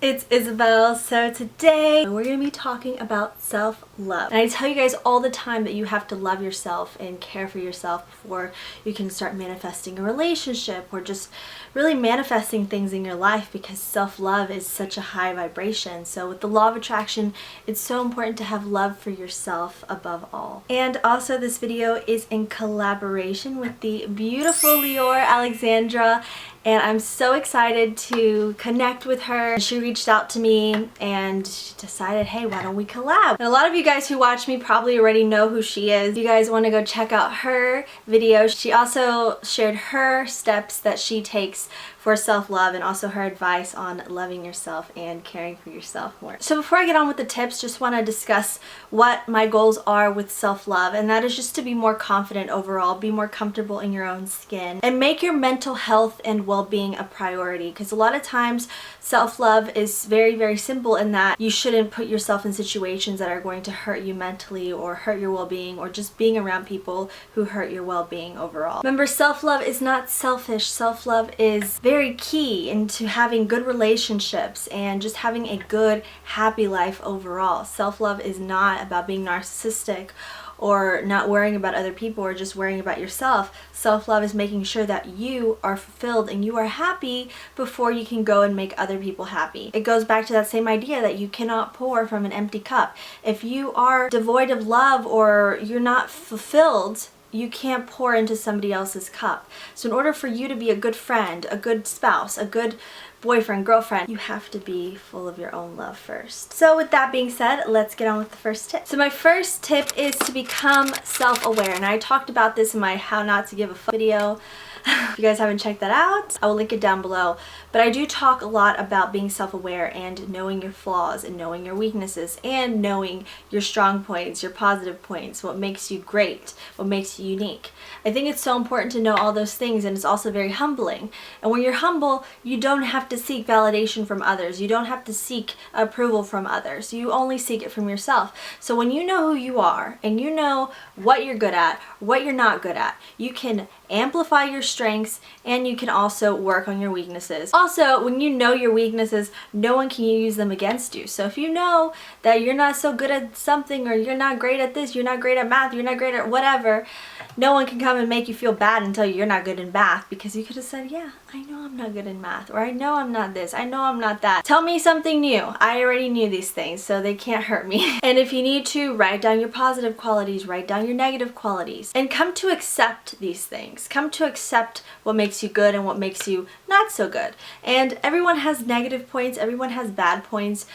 It's Isabel. So today we're going to be talking about self-love. And I tell you guys all the time that you have to love yourself and care for yourself before you can start manifesting a relationship or just really manifesting things in your life, because self-love is such a high vibration. So with the law of attraction, it's so important to have love for yourself above all. And also this video is in collaboration with the beautiful Leeor, Alexandra. And I'm so excited to connect with her. She reached out to me and decided, hey, why don't we collab? And a lot of you guys who watch me probably already know who she is. You guys want to go check out her video. She also shared her steps that she takes for self-love and also her advice on loving yourself and caring for yourself more. So before I get on with the tips, just want to discuss what my goals are with self-love, and that is just to be more confident overall, be more comfortable in your own skin, and make your mental health and well-being a priority, because a lot of times self-love is very, very simple in that you shouldn't put yourself in situations that are going to hurt you mentally or hurt your well-being, or just being around people who hurt your well-being overall. Remember, self-love is not selfish. Self-love is very key into having good relationships and just having a good, happy life overall. Self-love is not about being narcissistic or not worrying about other people or just worrying about yourself. Self-love is making sure that you are fulfilled and you are happy before you can go and make other people happy. It goes back to that same idea that you cannot pour from an empty cup. If you are devoid of love or you're not fulfilled, you can't pour into somebody else's cup. So in order for you to be a good friend, a good spouse, a good boyfriend, girlfriend, you have to be full of your own love first. So with that being said, let's get on with the first tip. So my first tip is to become self-aware, and I talked about this in my how not to give a fuck video. If you guys haven't checked that out, I will link it down below. But I do talk a lot about being self-aware and knowing your flaws and knowing your weaknesses and knowing your strong points, your positive points, what makes you great, what makes you unique. I think it's so important to know all those things, and it's also very humbling. And when you're humble, you don't have to seek validation from others. You don't have to seek approval from others. You only seek it from yourself. So when you know who you are and you know what you're good at, what you're not good at, you can amplify your strengths and you can also work on your weaknesses. Also, when you know your weaknesses, no one can use them against you. So if you know that you're not so good at something, or you're not great at this, you're not great at math, you're not great at whatever, no one can come and make you feel bad and tell you you're not good in math, because you could have said, yeah, I know I'm not good in math, or I know I'm not this, I know I'm not that. Tell me something new. I already knew these things, so they can't hurt me. And if you need to, write down your positive qualities, write down your negative qualities, and come to accept these things. Come to accept what makes you good and what makes you not so good. And everyone has negative points, everyone has bad points.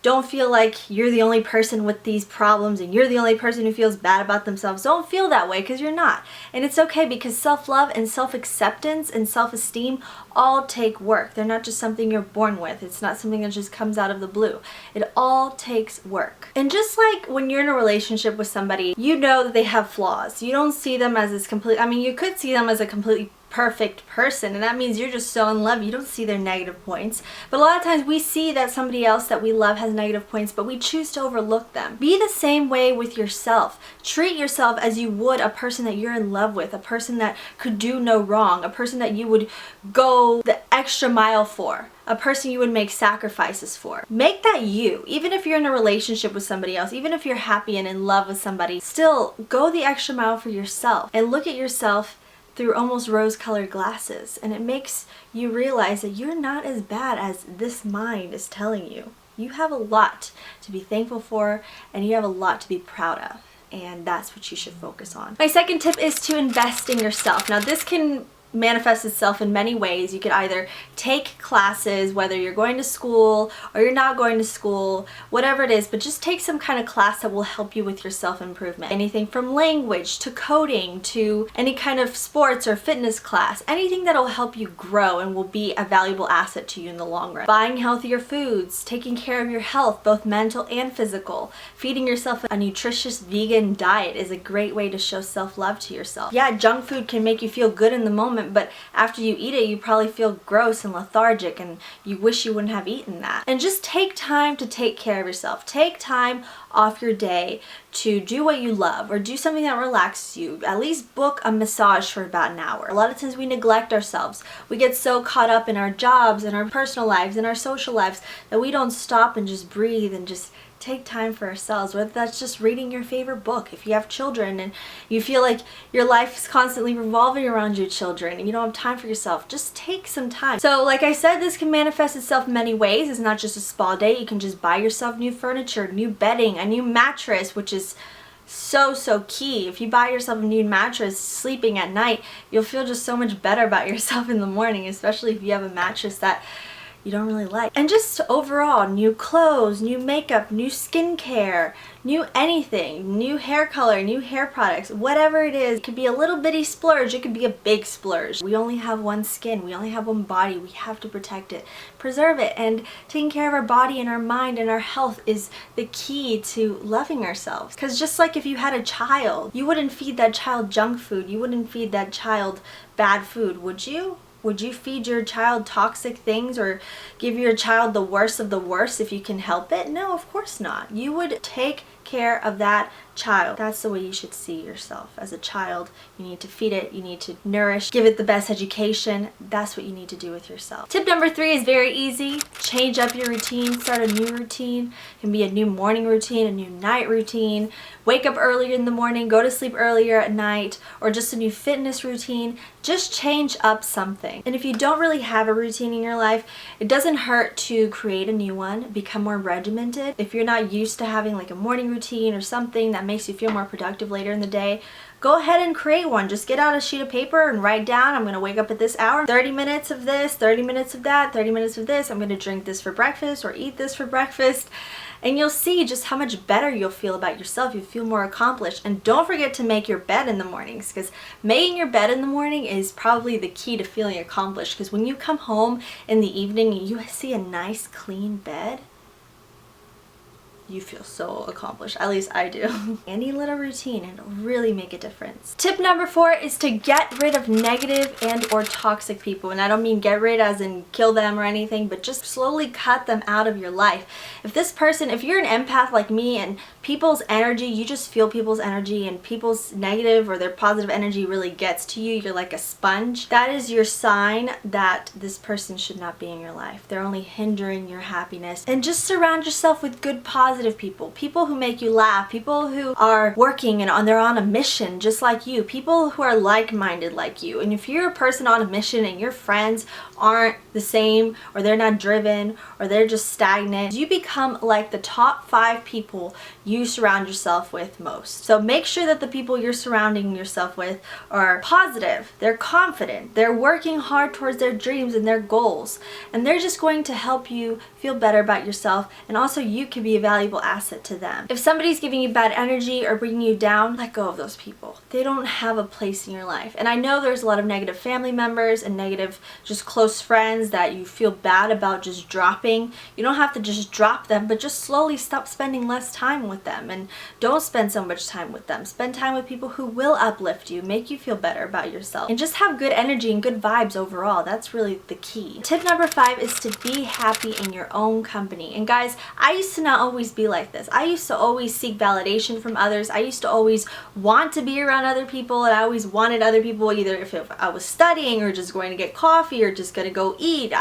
Don't feel like you're the only person with these problems and you're the only person who feels bad about themselves. Don't feel that way, because you're not. And it's okay, because self-love and self-acceptance and self-esteem all take work. They're not just something you're born with. It's not something that just comes out of the blue. It all takes work. And just like when you're in a relationship with somebody, you know that they have flaws. You don't see them as this complete, I mean, you could see them as a completely perfect person, and that means you're just so in love you don't see their negative points. But a lot of times we see that somebody else that we love has negative points, but we choose to overlook them. Be the same way with yourself. Treat yourself as you would a person that you're in love with, a person that could do no wrong, a person that you would go the extra mile for, a person you would make sacrifices for. Make that you. Even if you're in a relationship with somebody else, even if you're happy and in love with somebody, still go the extra mile for yourself and look at yourself through almost rose-colored glasses, and it makes you realize that you're not as bad as this mind is telling you. You have a lot to be thankful for, and you have a lot to be proud of, and that's what you should focus on. My second tip is to invest in yourself. Now this can manifests itself in many ways. You could either take classes, whether you're going to school or you're not going to school, whatever it is, but just take some kind of class that will help you with your self-improvement. Anything from language to coding to any kind of sports or fitness class, anything that'll help you grow and will be a valuable asset to you in the long run. Buying healthier foods, taking care of your health, both mental and physical. Feeding yourself a nutritious vegan diet is a great way to show self-love to yourself. Yeah, junk food can make you feel good in the moment, moment, but after you eat it, you probably feel gross and lethargic and you wish you wouldn't have eaten that. And just take time to take care of yourself. Take time off your day to do what you love or do something that relaxes you. At least book a massage for about an hour. A lot of times we neglect ourselves. We get so caught up in our jobs and our personal lives and our social lives that we don't stop and just breathe and just take time for ourselves, whether that's just reading your favorite book. If you have children and you feel like your life is constantly revolving around your children and you don't have time for yourself, just take some time. So like I said, this can manifest itself in many ways. It's not just a spa day. You can just buy yourself new furniture, new bedding, a new mattress, which is so key. If you buy yourself a new mattress, sleeping at night, you'll feel just so much better about yourself in the morning, especially if you have a mattress that you don't really like. And just overall, new clothes, new makeup, new skincare, new anything, new hair color, new hair products, whatever it is. It could be a little bitty splurge, it could be a big splurge. We only have one skin, we only have one body, we have to protect it, preserve it, and taking care of our body and our mind and our health is the key to loving ourselves. Because just like if you had a child, you wouldn't feed that child junk food, you wouldn't feed that child bad food, would you? Would you feed your child toxic things or give your child the worst of the worst if you can help it? No, of course not. You would take care of that child. That's the way you should see yourself. As a child, you need to feed it, you need to nourish, give it the best education. That's what you need to do with yourself. Tip number 3 is very easy. Change up your routine, start a new routine. It can be a new morning routine, a new night routine. Wake up earlier in the morning, go to sleep earlier at night, or just a new fitness routine. Just change up something. And if you don't really have a routine in your life, it doesn't hurt to create a new one, become more regimented. If you're not used to having like a morning routine or something that makes you feel more productive later in the day, go ahead and create one. Just get out a sheet of paper and write down, I'm going to wake up at this hour, 30 minutes of this, 30 minutes of that, 30 minutes of this, I'm going to drink this for breakfast or eat this for breakfast. And you'll see just how much better you'll feel about yourself. You'll feel more accomplished. And don't forget to make your bed in the mornings, because making your bed in the morning is probably the key to feeling accomplished. Because when you come home in the evening and you see a nice clean bed, you feel so accomplished. At least I do. Any little routine, and it'll really make a difference. Tip number 4 is to get rid of negative and or toxic people. And I don't mean get rid as in kill them or anything, but just slowly cut them out of your life. If this person, if you're an empath like me and people's energy, you just feel people's energy and people's negative or their positive energy really gets to you, you're like a sponge, that is your sign that this person should not be in your life. They're only hindering your happiness. And just surround yourself with good, positive people. People who make you laugh. People who are working and they're on a mission just like you. People who are like-minded like you. And if you're a person on a mission and your friends aren't the same, or they're not driven, or they're just stagnant, you become like the top 5 people you surround yourself with most. So make sure that the people you're surrounding yourself with are positive, they're confident, they're working hard towards their dreams and their goals, and they're just going to help you feel better about yourself, and also you can be a valuable asset to them. If somebody's giving you bad energy or bringing you down, let go of those people. They don't have a place in your life. And I know there's a lot of negative family members and negative just close friends that you feel bad about just dropping. You don't have to just drop them, but just slowly stop spending less time with them, and don't spend so much time with them. Spend time with people who will uplift you, make you feel better about yourself, and just have good energy and good vibes overall. That's really the key. Tip number 5 is to be happy in your own company. And guys, I used to not always be like this. I used to always seek validation from others. I used to always want to be around other people, and I always wanted other people, either if I was studying or just going to get coffee or just going to go eat.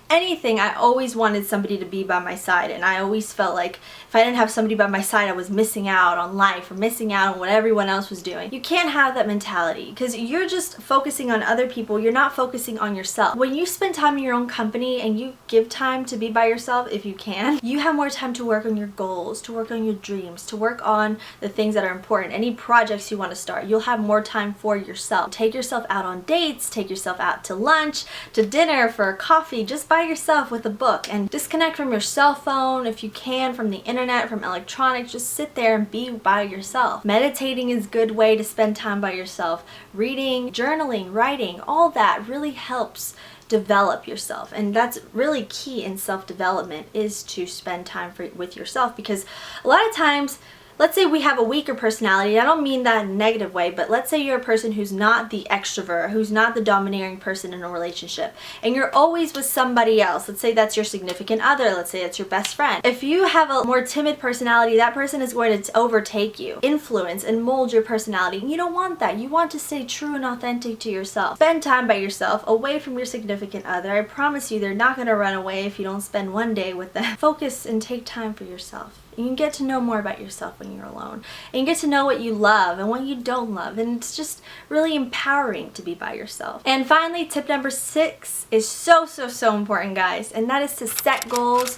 Anything, I always wanted somebody to be by my side, and I always felt like if I didn't have somebody by my side, I was missing out on life or missing out on what everyone else was doing. You can't have that mentality, because you're just focusing on other people. You're not focusing on yourself. When you spend time in your own company and you give time to be by yourself, if you can, you have more time to work on your goals, to work on your dreams, to work on the things that are important, any projects you want to start. You'll have more time for yourself. Take yourself out on dates, take yourself out to lunch, to dinner, for coffee, just by yourself with a book, and disconnect from your cell phone if you can, from the internet, from electronics. Just sit there and be by yourself. Meditating is a good way to spend time by yourself. Reading, journaling, writing, all that really helps develop yourself, and that's really key in self-development, is to spend time with yourself, because a lot of times let's say we have a weaker personality. I don't mean that in a negative way, but let's say you're a person who's not the extrovert, who's not the domineering person in a relationship, and you're always with somebody else. Let's say that's your significant other. Let's say it's your best friend. If you have a more timid personality, that person is going to overtake you, influence and mold your personality. And you don't want that. You want to stay true and authentic to yourself. Spend time by yourself, away from your significant other. I promise you, they're not going to run away if you don't spend one day with them. Focus and take time for yourself. You can get to know more about yourself when you're alone. And you get to know what you love and what you don't love. And it's just really empowering to be by yourself. And finally, tip number 6 is so important, guys. And that is to set goals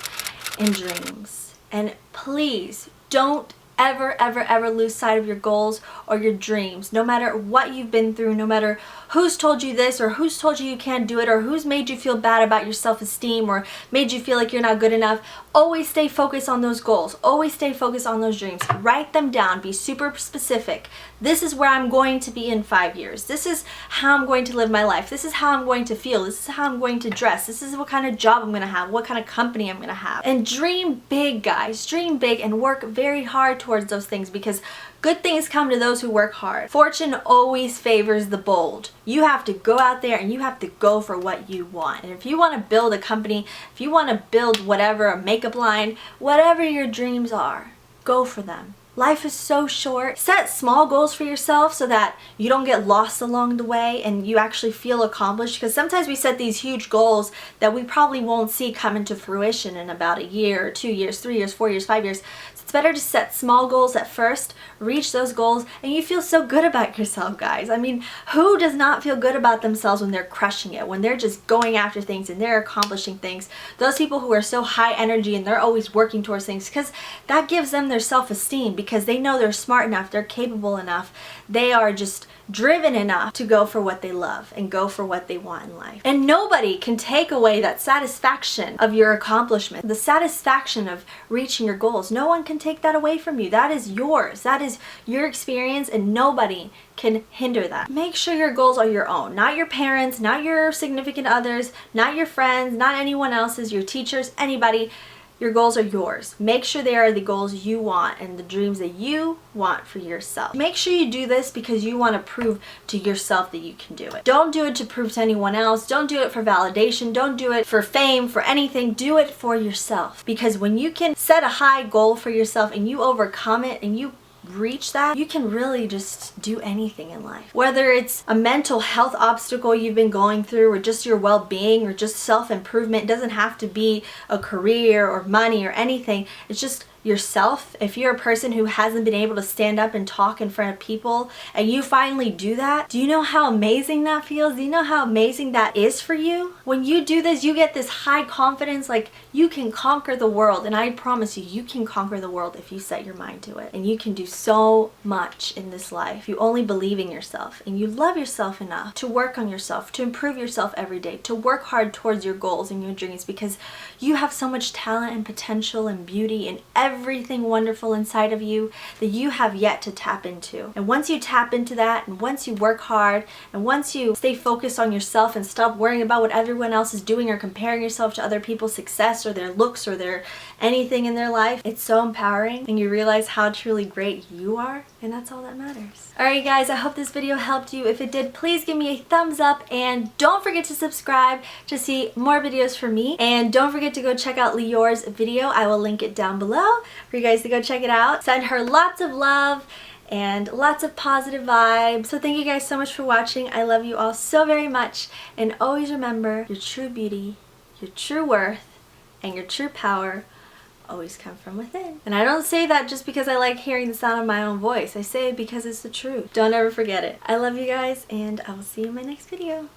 and dreams. And please don't ever lose sight of your goals or your dreams. No matter what you've been through, no matter who's told you this or who's told you can't do it or who's made you feel bad about your self-esteem or made you feel like you're not good enough, always stay focused on those goals. Always stay focused on those dreams. Write them down. Be super specific. This is where I'm going to be in 5 years. This is how I'm going to live my life. This is how I'm going to feel. This is how I'm going to dress. This is what kind of job I'm going to have, what kind of company I'm going to have. And dream big, guys. Dream big and work very hard towards those things, because good things come to those who work hard. Fortune always favors the bold. You have to go out there and you have to go for what you want. And if you want to build a company, if you want to build whatever, a makeup line, whatever your dreams are, go for them. Life is so short. Set small goals for yourself so that you don't get lost along the way and you actually feel accomplished, because sometimes we set these huge goals that we probably won't see come into fruition in about a year or 2 years, 3 years, 4 years, 5 years. It's better to set small goals at first, reach those goals, and you feel so good about yourself, guys. I mean, who does not feel good about themselves when they're crushing it, when they're just going after things and they're accomplishing things? Those people who are so high energy and they're always working towards things, because that gives them their self-esteem, because they know they're smart enough, they're capable enough, they are just driven enough to go for what they love and go for what they want in life. And nobody can take away that satisfaction of your accomplishment, the satisfaction of reaching your goals. No one can take that away from you. That is yours. That is your experience, and nobody can hinder that. Make sure your goals are your own, not your parents, not your significant others, not your friends, not anyone else's, your teachers, anybody. Your goals are yours. Make sure they are the goals you want and the dreams that you want for yourself. Make sure you do this because you want to prove to yourself that you can do it. Don't do it to prove to anyone else. Don't do it for validation. Don't do it for fame, for anything. Do it for yourself. Because when you can set a high goal for yourself and you overcome it and you reach that, you can really just do anything in life. Whether it's a mental health obstacle you've been going through, or just your well-being, or just self-improvement. It doesn't have to be a career or money or anything. It's just yourself. If you're a person who hasn't been able to stand up and talk in front of people and you finally do that, do you know how amazing that feels? Do you know how amazing that is for you? When you do this, you get this high confidence, like you can conquer the world. And I promise you, you can conquer the world if you set your mind to it. And you can do so much in this life. You only believe in yourself and you love yourself enough to work on yourself, to improve yourself every day, to work hard towards your goals and your dreams, because you have so much talent and potential and beauty and everything wonderful inside of you that you have yet to tap into. And once you tap into that, and once you work hard, and once you stay focused on yourself and stop worrying about what everyone else is doing or comparing yourself to other people's success or their looks or their anything in their life, it's so empowering, and you realize how truly great you are, and that's all that matters. Alright guys, I hope this video helped you. If it did, please give me a thumbs up, and don't forget to subscribe to see more videos from me. And don't forget to go check out Leeor's video. I will link it down below for you guys to go check it out. Send her lots of love and lots of positive vibes. So thank you guys so much for watching. I love you all so very much, and always remember, your true beauty, your true worth, and your true power always come from within. And I don't say that just because I like hearing the sound of my own voice. I say it because it's the truth. Don't ever forget it. I love you guys, and I will see you in my next video.